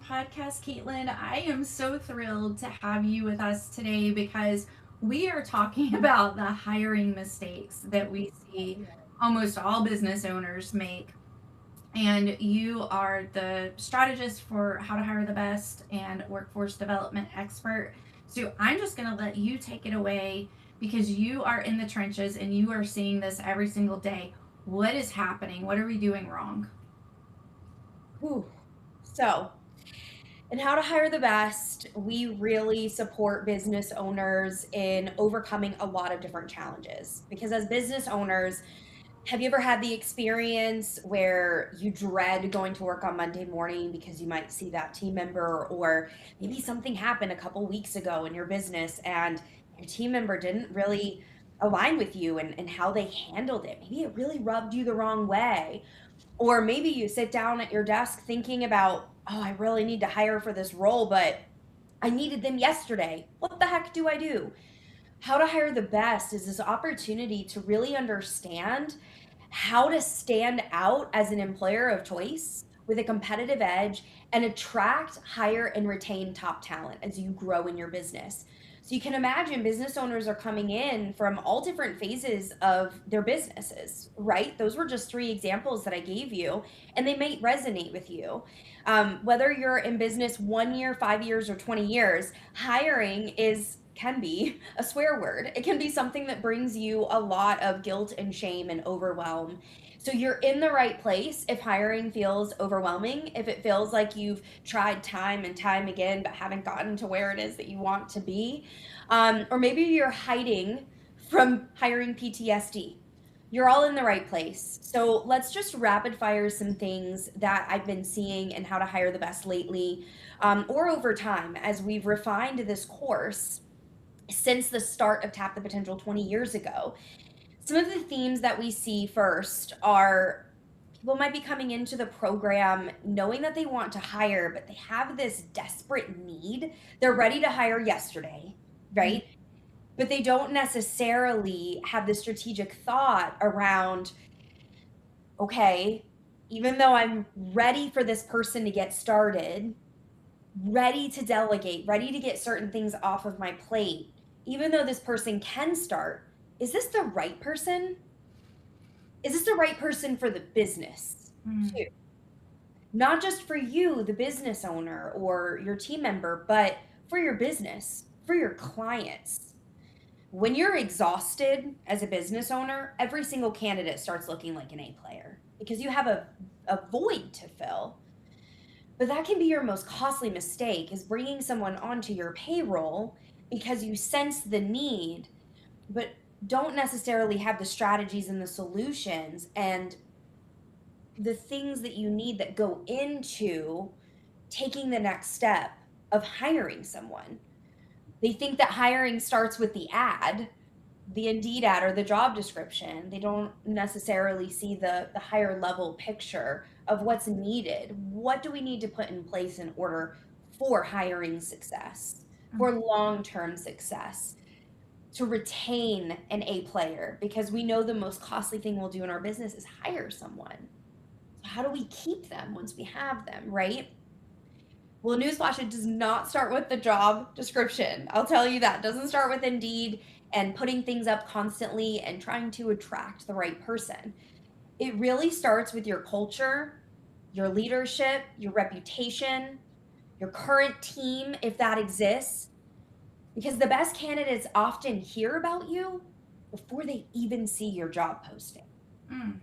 podcast, Kaitlyn. I am so thrilled to have you with us today because we are talking about the hiring mistakes that we see almost all business owners make. And you are the strategist for how to hire the best and workforce development expert. So I'm just going to let you take it away because you are in the trenches and you are seeing this every single day. What is happening? What are we doing wrong? Whew. So, in How to Hire the Best, we really support business owners in overcoming a lot of different challenges. Because as business owners, have you ever had the experience where you dread going to work on Monday morning because you might see that team member, or maybe something happened a couple weeks ago in your business and your team member didn't really align with you and how they handled it? Maybe it really rubbed you the wrong way. Or maybe you sit down at your desk thinking about, oh, I really need to hire for this role, but I needed them yesterday. What the heck do I do? How to Hire the Best is this opportunity to really understand how to stand out as an employer of choice with a competitive edge and attract, hire, and retain top talent as you grow in your business. So you can imagine business owners are coming in from all different phases of their businesses, right? Those were just three examples that I gave you, and they may resonate with you. Whether you're in business 1 year, 5 years, or 20 years, hiring can be a swear word. It can be something that brings you a lot of guilt and shame and overwhelm. So you're in the right place if hiring feels overwhelming, if it feels like you've tried time and time again but haven't gotten to where it is that you want to be. Or maybe you're hiding from hiring PTSD. You're all in the right place. So let's just rapid fire some things that I've been seeing and how to hire the best lately, or over time as we've refined this course since the start of Tap the Potential 20 years ago. Some of the themes that we see first are people might be coming into the program knowing that they want to hire, but they have this desperate need. They're ready to hire yesterday, right? But they don't necessarily have the strategic thought around, okay, even though I'm ready for this person to get started, ready to delegate, ready to get certain things off of my plate, even though this person can start, is this the right person? Is this the right person for the business Mm. too? Not just for you, the business owner or your team member, but for your business, for your clients. When you're exhausted as a business owner, every single candidate starts looking like an A player because you have a void to fill. But that can be your most costly mistake, is bringing someone onto your payroll because you sense the need, but don't necessarily have the strategies and the solutions and the things that you need that go into taking the next step of hiring someone. They think that hiring starts with the ad, the Indeed ad or the job description. They don't necessarily see the higher level picture of what's needed. What do we need to put in place in order for hiring success, for long-term success, to retain an A player? Because we know the most costly thing we'll do in our business is hire someone. So how do we keep them once we have them, right? Well, newsflash, it does not start with the job description. I'll tell you that. It doesn't start with Indeed and putting things up constantly and trying to attract the right person. It really starts with your culture, your leadership, your reputation, your current team, if that exists, because the best candidates often hear about you before they even see your job posting. Mm.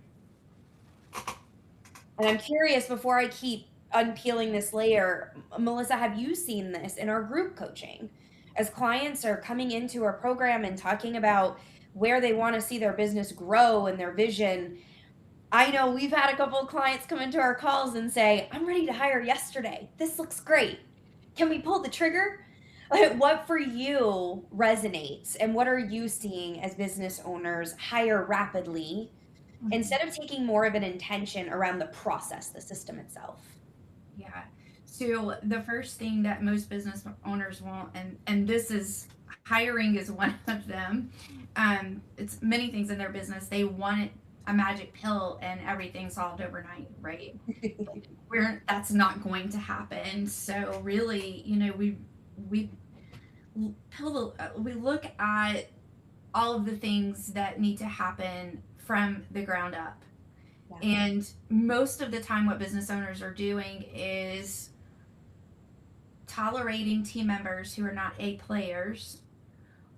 And I'm curious, before I keep unpeeling this layer, Melissa, have you seen this in our group coaching? As clients are coming into our program and talking about where they want to see their business grow and their vision, I know we've had a couple of clients come into our calls and say, I'm ready to hire yesterday. This looks great. Can we pull the trigger? Like, what for you resonates, and what are you seeing as business owners hire rapidly instead of taking more of an intention around the process, the system itself? Yeah. So the first thing that most business owners want, and this is hiring is one of them. It's many things in their business. They want a magic pill and everything solved overnight, right? we're that's not going to happen. So really, you know, we we look at all of the things that need to happen from the ground up. Yeah. And most of the time, what business owners are doing is tolerating team members who are not A players,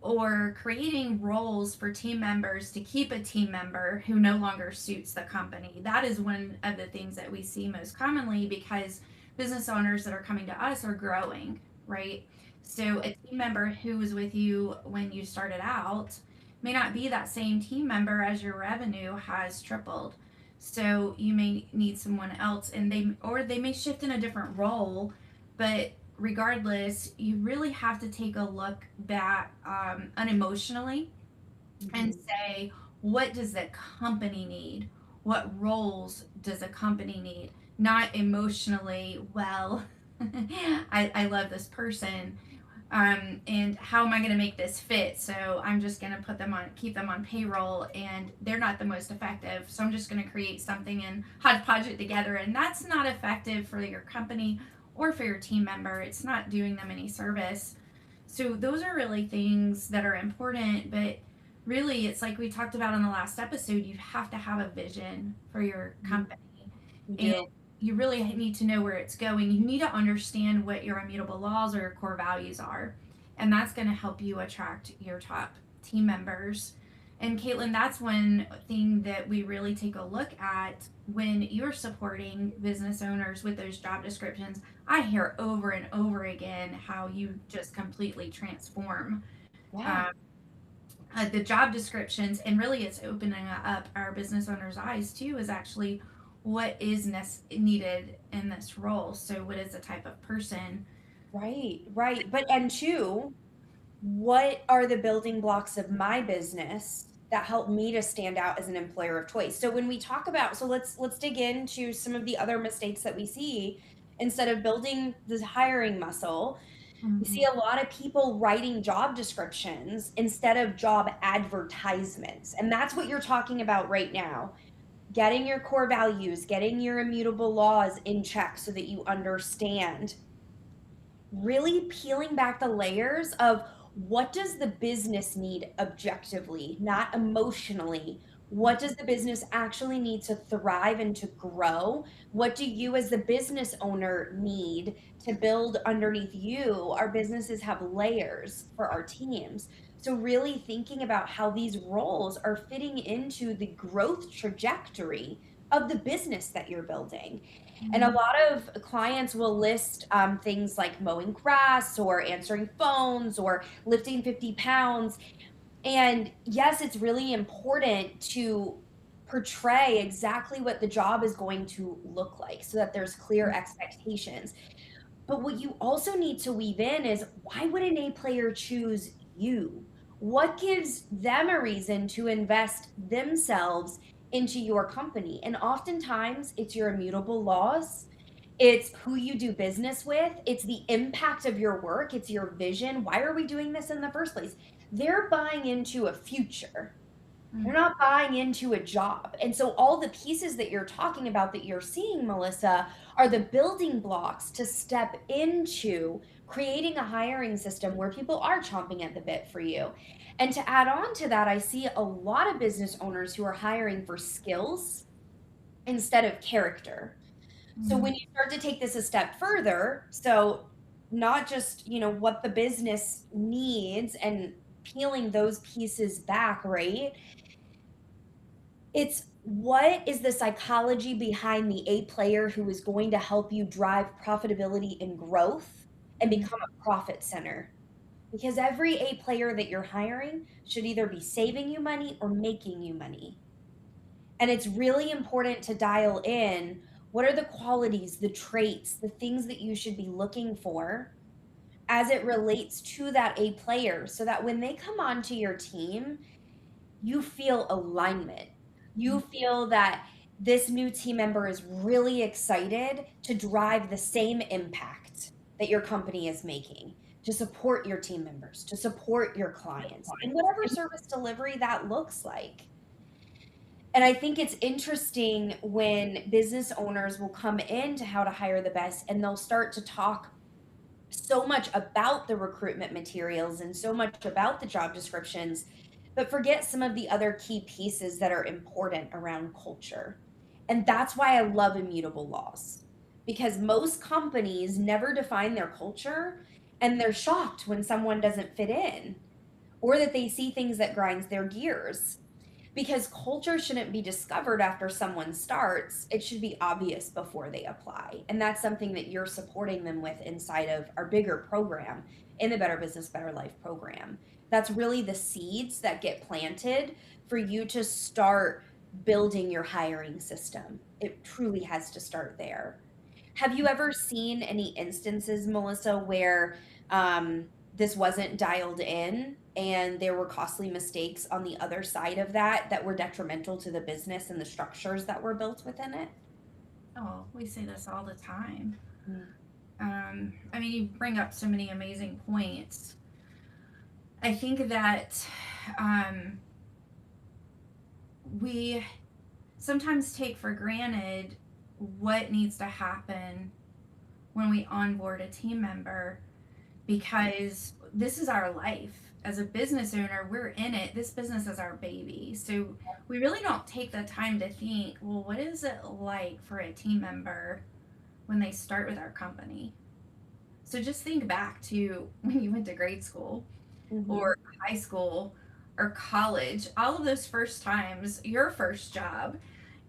or creating roles for team members to keep a team member who no longer suits the company. That is one of the things that we see most commonly, because business owners that are coming to us are growing, right? So a team member who was with you when you started out may not be that same team member as your revenue has tripled. So you may need someone else, and they may shift in a different role, but regardless, you really have to take a look back, unemotionally, and Mhm. say, what does the company need? What roles does a company need? Not emotionally, well, I love this person, and how am I going to make this fit? So I'm just going to keep them on payroll, and they're not the most effective. So I'm just going to create something and hodgepodge it together, and that's not effective for your company or for your team member. It's not doing them any service. So those are really things that are important, but really, it's like we talked about in the last episode. You have to have a vision for your Mhm. company, You and do. you really need to know where it's going. You need to understand what your immutable laws or your core values are, and that's going to help you attract your top team members. And Kaitlyn, that's one thing that we really take a look at when you're supporting business owners with those job descriptions. I hear over and over again how you just completely transform Yeah. um, the job descriptions, and really it's opening up our business owners' eyes too, is actually what is needed in this role. So what is the type of person? Right, right. But and two, what are the building blocks of my business that help me to stand out as an employer of choice? So when we talk about, so let's dig into some of the other mistakes that we see. Instead of building this hiring muscle, we see Mm-hmm. a lot of people writing job descriptions instead of job advertisements. And that's what you're talking about right now. Getting your core values, getting your immutable laws in check so that you understand, really peeling back the layers of what does the business need objectively, not emotionally. What does the business actually need to thrive and to grow? What do you as the business owner need to build underneath you? Our businesses have layers for our teams. So really thinking about how these roles are fitting into the growth trajectory of the business that you're building. And a Mm-hmm. lot of clients will list things like mowing grass or answering phones or lifting 50 pounds. And yes, it's really important to portray exactly what the job is going to look like so that there's clear expectations. But what you also need to weave in is, why would an A player choose you? What gives them a reason to invest themselves into your company? And oftentimes it's your immutable laws, it's who you do business with, it's the impact of your work, it's your vision. Why are we doing this in the first place? They're buying into a future. They're Mm-hmm. not buying into a job. And so all the pieces that you're talking about that you're seeing, Melissa, are the building blocks to step into creating a hiring system where people are chomping at the bit for you. And to add on to that, I see a lot of business owners who are hiring for skills instead of character. So Mm-hmm. when you start to take this a step further, so not just, what the business needs and peeling those pieces back, right? It's what is the psychology behind the A player who is going to help you drive profitability and growth and become a profit center? Because every A player that you're hiring should either be saving you money or making you money. And it's really important to dial in, what are the qualities, the traits, the things that you should be looking for as it relates to that A player, so that when they come onto your team, you feel alignment. You feel that this new team member is really excited to drive the same impact that your company is making, to support your team members, to support your clients, and whatever service delivery that looks like. And I think it's interesting when business owners will come into how to hire the best and they'll start to talk so much about the recruitment materials and so much about the job descriptions, but forget some of the other key pieces that are important around culture. And that's why I love immutable laws, because most companies never define their culture and they're shocked when someone doesn't fit in or that they see things that grinds their gears, because culture shouldn't be discovered after someone starts. It should be obvious before they apply. And that's something that you're supporting them with inside of our bigger program, in the Better Business Better Life program. That's really the seeds that get planted for you to start building your hiring system. It truly has to start there. Have you ever seen any instances, Melissa, where this wasn't dialed in and there were costly mistakes on the other side of that that were detrimental to the business and the structures that were built within it? Oh, we say this all the time. Mm. I mean, you bring up so many amazing points. I think that um, we sometimes take for granted what needs to happen when we onboard a team member, because this is our life. As a business owner, we're in it. This business is our baby. So we really don't take the time to think, well, what is it like for a team member when they start with our company? So just think back to when you went to grade school Mm-hmm. or high school or college, all of those first times, your first job,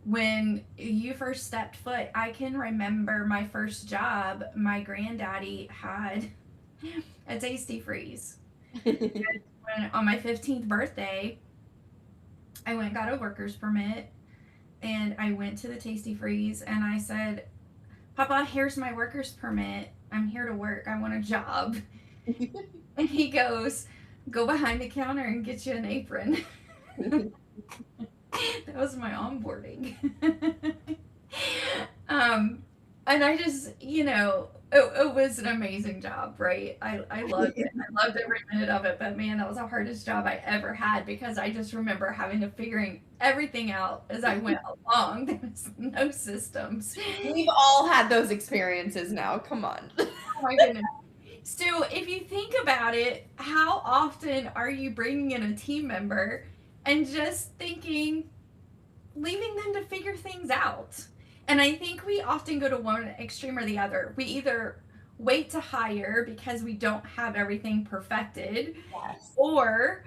when you first stepped foot. I can remember my first job, my granddaddy had a tasty freeze. When on my 15th birthday, I went and got a worker's permit and I went to the Tasty Freeze and I said, Papa, here's my worker's permit. I'm here to work. I want a job. And he goes, go behind the counter and get you an apron. That was my onboarding. um, and I just, it was an amazing job, right? I loved it. I loved every minute of it. But man, that was the hardest job I ever had because I just remember having to figuring everything out as I went along. There was no systems. We've all had those experiences now. Come on. Oh my goodness. So if you think about it, how often are you bringing in a team member and just thinking, leaving them to figure things out? And I think we often go to one extreme or the other. We either wait to hire because we don't have everything perfected, Yes. or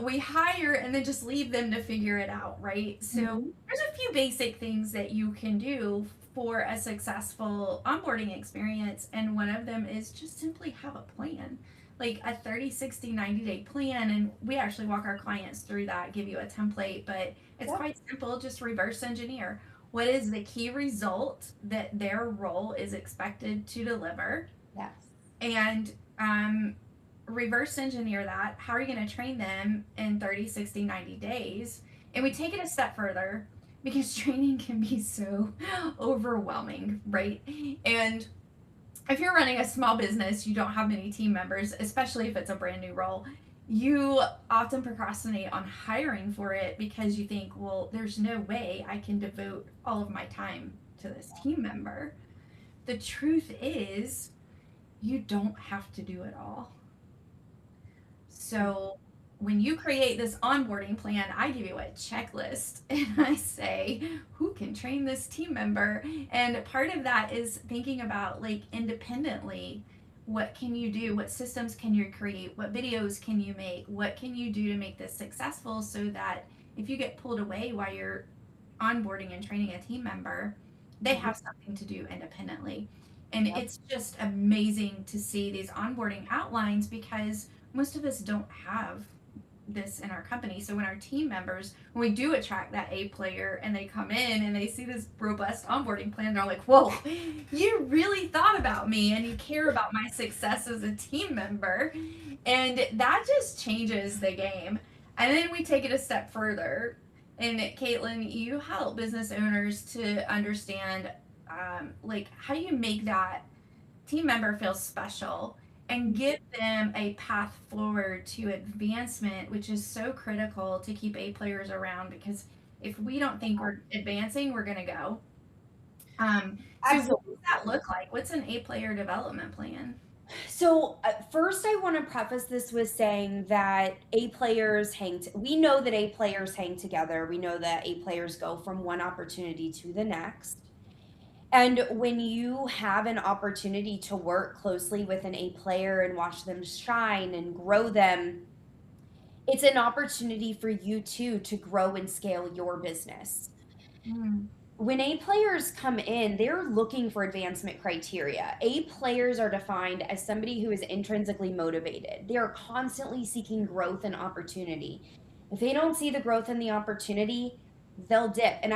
we hire and then just leave them to figure it out, right? So Mhm. there's a few basic things that you can do for a successful onboarding experience. And one of them is just simply have a plan, like a 30, 60, 90-day plan. And we actually walk our clients through that, give you a template, but it's Yep. quite simple. Just reverse engineer. What is the key result that their role is expected to deliver? Yes. And reverse engineer that. How are you going to train them in 30, 60, 90 days? And we take it a step further because training can be so overwhelming, right? And if you're running a small business, you don't have many team members, especially if it's a brand new role, you often procrastinate on hiring for it because you think, well, there's no way I can devote all of my time to this team member. The truth is, you don't have to do it all. So when you create this onboarding plan, I give you a checklist and I say, who can train this team member? And part of that is thinking about, like, independently, what can you do? What systems can you create? What videos can you make? What can you do to make this successful so that if you get pulled away while you're onboarding and training a team member, they Mhm. have something to do independently. And Yep. it's just amazing to see these onboarding outlines because most of us don't have this in our company. So when our team members, when we do attract that A player and they come in and they see this robust onboarding plan, they're like, whoa, you really thought about me and you care about my success as a team member. And that just changes the game. And then we take it a step further. And Kaitlyn, you help business owners to understand, like, how do you make that team member feel special and give them a path forward to advancement, which is so critical to keep A players around because If we don't think we're advancing, we're going to go. So what does Absolutely. that look like? What's an A player development plan? So, first, I want to preface this with saying that A players we know that A players hang together. We know that A players go from one opportunity to the next. And when you have an opportunity to work closely with an A player and watch them shine and grow them, it's an opportunity for you too to grow and scale your business. Mm, When A players come in, they're looking for advancement criteria. A players are defined as somebody who is intrinsically motivated. They are constantly seeking growth and opportunity. If they don't see the growth and the opportunity, they'll dip. And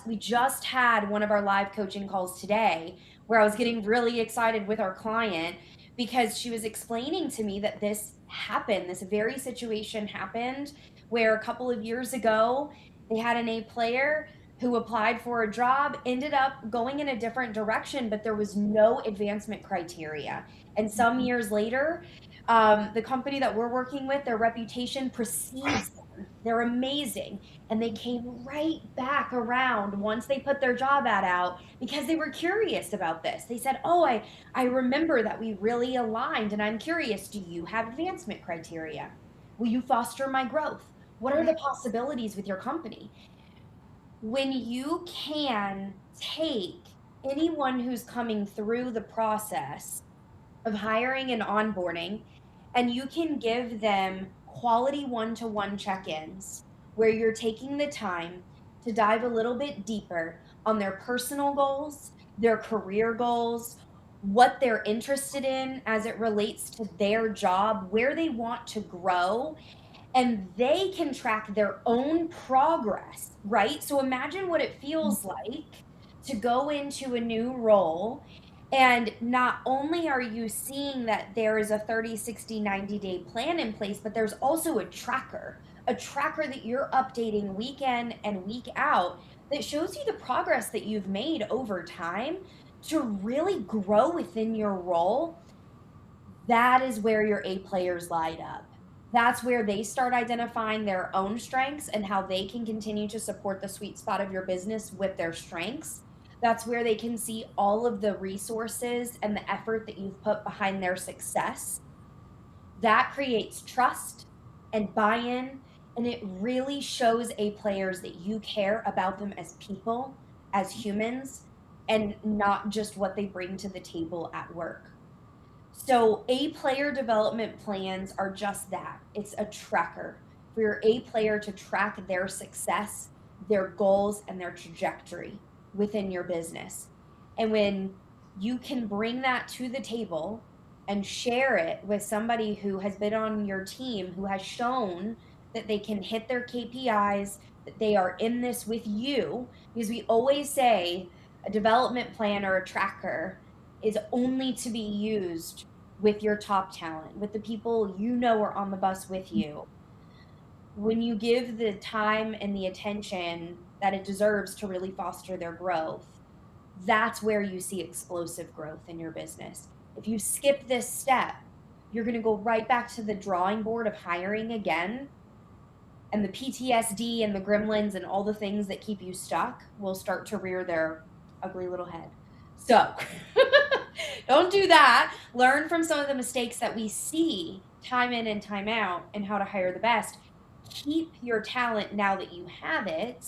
we just had one of our live coaching calls today where I was getting really excited with our client because she was explaining to me that this happened. This very situation happened where a couple of years ago, they had an A player who applied for a job, ended up going in a different direction, but there was no advancement criteria. And some years later, the company that we're working with, their reputation precedes them. They're amazing. And they came right back around once they put their job ad out because they were curious about this. They said, "Oh, I remember that we really aligned, and I'm curious, do you have advancement criteria? Will you foster my growth? What are the possibilities with your company?" When you can take anyone who's coming through the process of hiring and onboarding, and you can give them quality one-to-one check-ins where you're taking the time to dive a little bit deeper on their personal goals, their career goals, what they're interested in as it relates to their job, where they want to grow, and they can track their own progress, right? So imagine what it feels like to go into a new role. And not only are you seeing that there is a 30, 60, 90-day plan in place, but there's also a tracker that you're updating week in and week out that shows you the progress that you've made over time to really grow within your role. That is where your A players light up. That's where they start identifying their own strengths and how they can continue to support the sweet spot of your business with their strengths. That's where they can see all of the resources and the effort that you've put behind their success. That creates trust and buy in, and it really shows A players that you care about them as people, as humans, and not just what they bring to the table at work. So, A player development plans are just that. It's a tracker for your A player to track their success, their goals, and their trajectory within your business. And when you can bring that to the table and share it with somebody who has been on your team, who has shown that they can hit their KPIs, that they are in this with you, because we always say a development plan or a tracker is only to be used with your top talent, with the people you know are on the bus with you. When you give the time and the attention that it deserves to really foster their growth, that's where you see explosive growth in your business. If you skip this step, you're going to go right back to the drawing board of hiring again. And the PTSD and the gremlins and all the things that keep you stuck will start to rear their ugly little head. So, don't do that. Learn from some of the mistakes that we see time in and time out and how to hire the best. Keep your talent now that you have it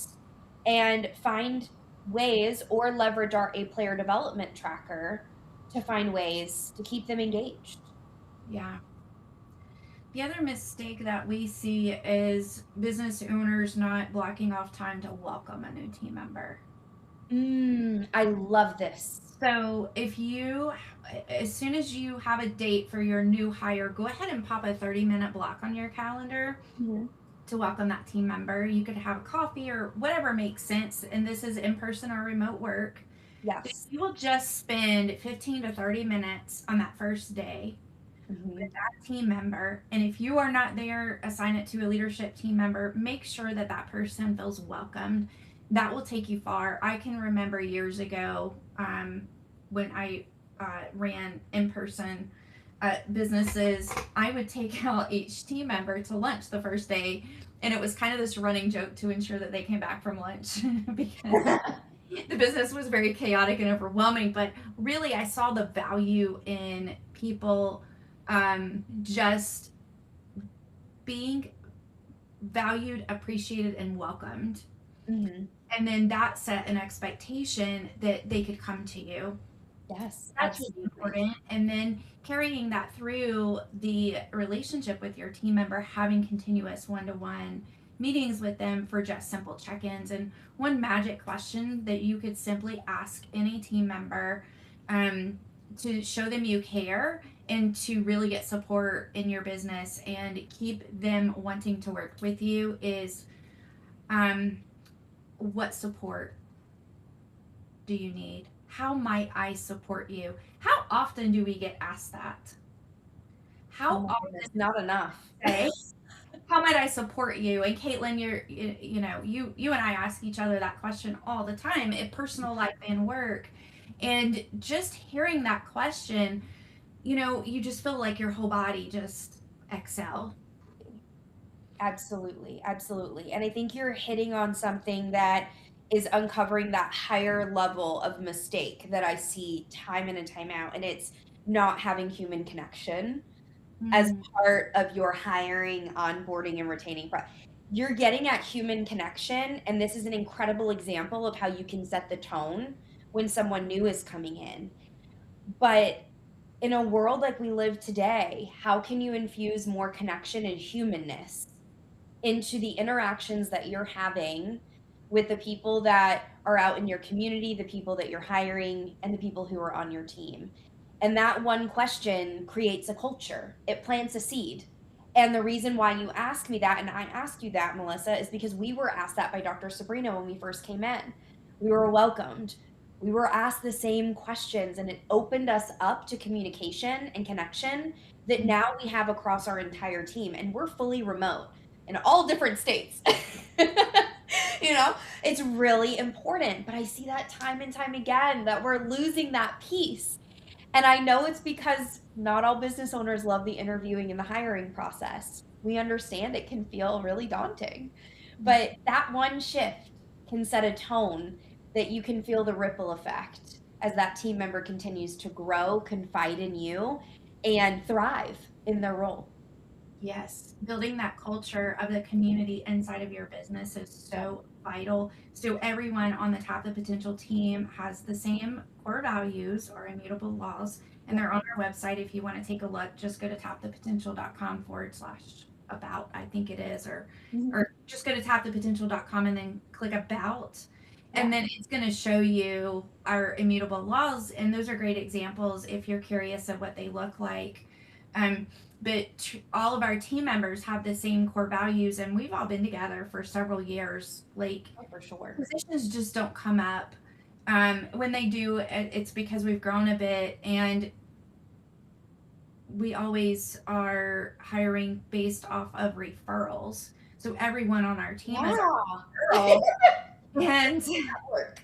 and find ways or leverage our A player development tracker to find ways to keep them engaged. yeah. The other mistake that we see is business owners not blocking off time to welcome a new team member. I love this. So if you, as soon as you have a date for your new hire, go ahead and pop a 30-minute block on your calendar Mhm. to welcome that team member. You could have a coffee or whatever makes sense. And this is in person or remote work. But Yes. you will just spend 15 to 30 minutes on that first day with Mhm. that team member. And if you are not there, assign it to a leadership team member. Make sure that that person feels welcomed. That will take you far. I can remember years ago when I ran in person businesses, I would take out each team member to lunch the first day, and it was kind of this running joke to ensure that they came back from lunch because the business was very chaotic and overwhelming. But really, I saw the value in people just being valued, appreciated, and welcomed. Mhm. And then that set an expectation that they could come to you. Yes, That's really absolutely. important. And then carrying that through the relationship with your team member, having continuous one to one meetings with them for just simple check ins. And one magic question that you could simply ask any team member um, to show them you care and to really get support in your business and keep them wanting to work with you is um, what support do you need? How might I support you? How often do we get asked that? Oh How my often goodness, not enough. say, how might I support you? And Kaitlyn, you and I ask each other that question all the time in personal life and work. And just hearing that question, you just feel like your whole body just excel. Absolutely, absolutely. And I think you're hitting on something that is uncovering that higher level of mistake that I see time in and time out, and it's not having human connection as Mm, part of your hiring, onboarding, and retaining you're getting at human connection, and this is an incredible example of how you can set the tone when someone new is coming in. But in a world like we live today, how can you infuse more connection and humanness into the interactions that you're having with the people that are out in your community, the people that you're hiring, and the people who are on your team? And that one question creates a culture, it plants a seed. And the reason why you ask me that, and I ask you that, Melissa, is because we were asked that by Dr. Sabrina when we first came in. We were welcomed. We were asked the same questions, and it opened us up to communication and connection that mm, now we have across our entire team. And we're fully remote in all different states. you know, it's really important. But I see that time and time again that we're losing that piece. And I know it's because not all business owners love the interviewing and the hiring process. We understand it can feel really daunting. But that one shift can set a tone that you can feel the ripple effect as that team member continues to grow, confide in you, and thrive in their role. Yes, building that culture of the community inside of your business is Yep. so vital. So everyone on the Tap the Potential team has the same core values or immutable laws, and Yep. they're on our website. If you want to take a look, just go to tapthepotential.com/about, I think it is, or Mhm. or just go to tapthepotential.com and then click about. And Yeah. then it's going to show you our immutable laws, and those are great examples if you're curious of what they look like. Um, but all of our team members have the same core values, and we've all been together for several years. Like, Oh, for sure. positions just don't come up. When they do, it's because we've grown a bit, and we always are hiring based off of referrals. So everyone on our team is Yeah. a referral. And Work.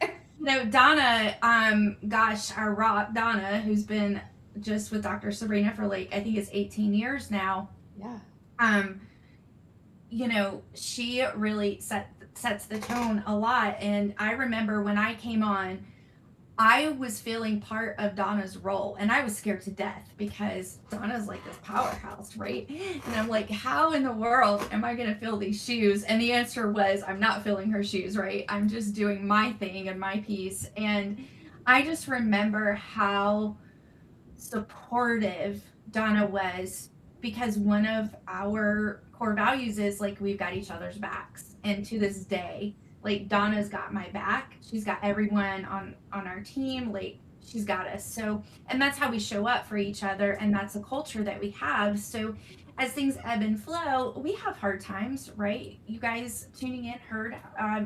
Donna, gosh, our rock Donna, who's been just with Dr. Sabrina for like I think it's 18 years now. Yeah. Um, she really sets the tone a lot. And I remember when I came on, I was feeling part of Donna's role, and I was scared to death because Donna's like this powerhouse, right? And I'm like, how in the world am I going to fill these shoes? And the answer was, I'm not filling her shoes, right? I'm just doing my thing and my piece. And I just remember how supportive Donna was because one of our core values is like we've got each other's backs. And to this day, like Donna's got my back. She's got everyone on our team. Like she's got us. So, and that's how we show up for each other, and that's a culture that we have. So, as things ebb and flow, we have hard times, right? You guys tuning in heard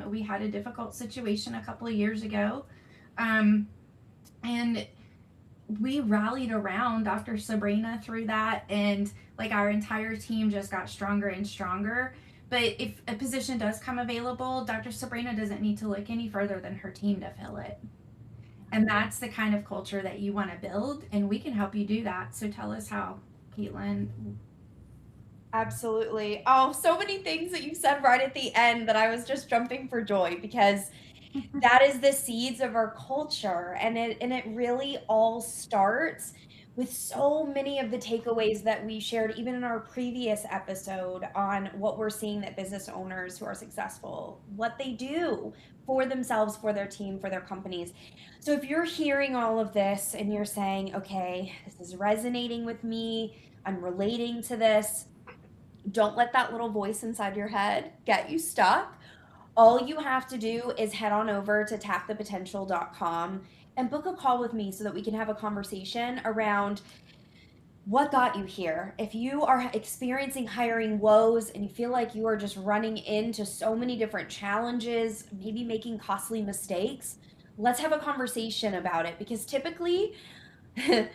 we had a difficult situation a couple of years ago. Um, and we rallied around Dr. Sabrina through that, and like our entire team just got stronger and stronger. But if a position does come available, Dr. Sabrina doesn't need to look any further than her team to fill it. And that's the kind of culture that you want to build, and we can help you do that. So tell us how, Kaitlyn. Absolutely. Oh, so many things that you said right at the end that I was just jumping for joy because that is the seeds of our culture, and it really all starts with so many of the takeaways that we shared even in our previous episode on what we're seeing that business owners who are successful, what they do for themselves, for their team, for their companies. So if you're hearing all of this and you're saying, okay, this is resonating with me, I'm relating to this, don't let that little voice inside your head get you stuck. All you have to do is head on over to tapthepotential.com and book a call with me so that we can have a conversation around what got you here. If you are experiencing hiring woes and you feel like you are just running into so many different challenges, maybe making costly mistakes, let's have a conversation about it because typically the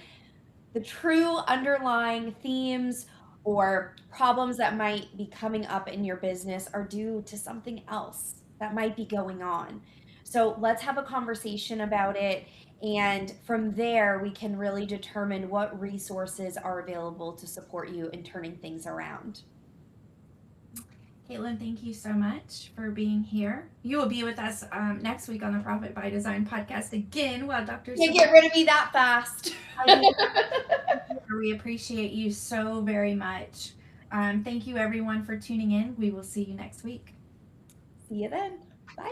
true underlying themes or problems that might be coming up in your business are due to something else that might be going on. So let's have a conversation about it. And from there, we can really determine what resources are available to support you in turning things around. Kaitlyn, thank you so much for being here. You will be with us next week on the Profit by Design podcast again while Dr. Can't Sabrina. get rid of me that fast. We appreciate you so very much. Thank you, everyone, for tuning in. We will see you next week. See you then. Bye.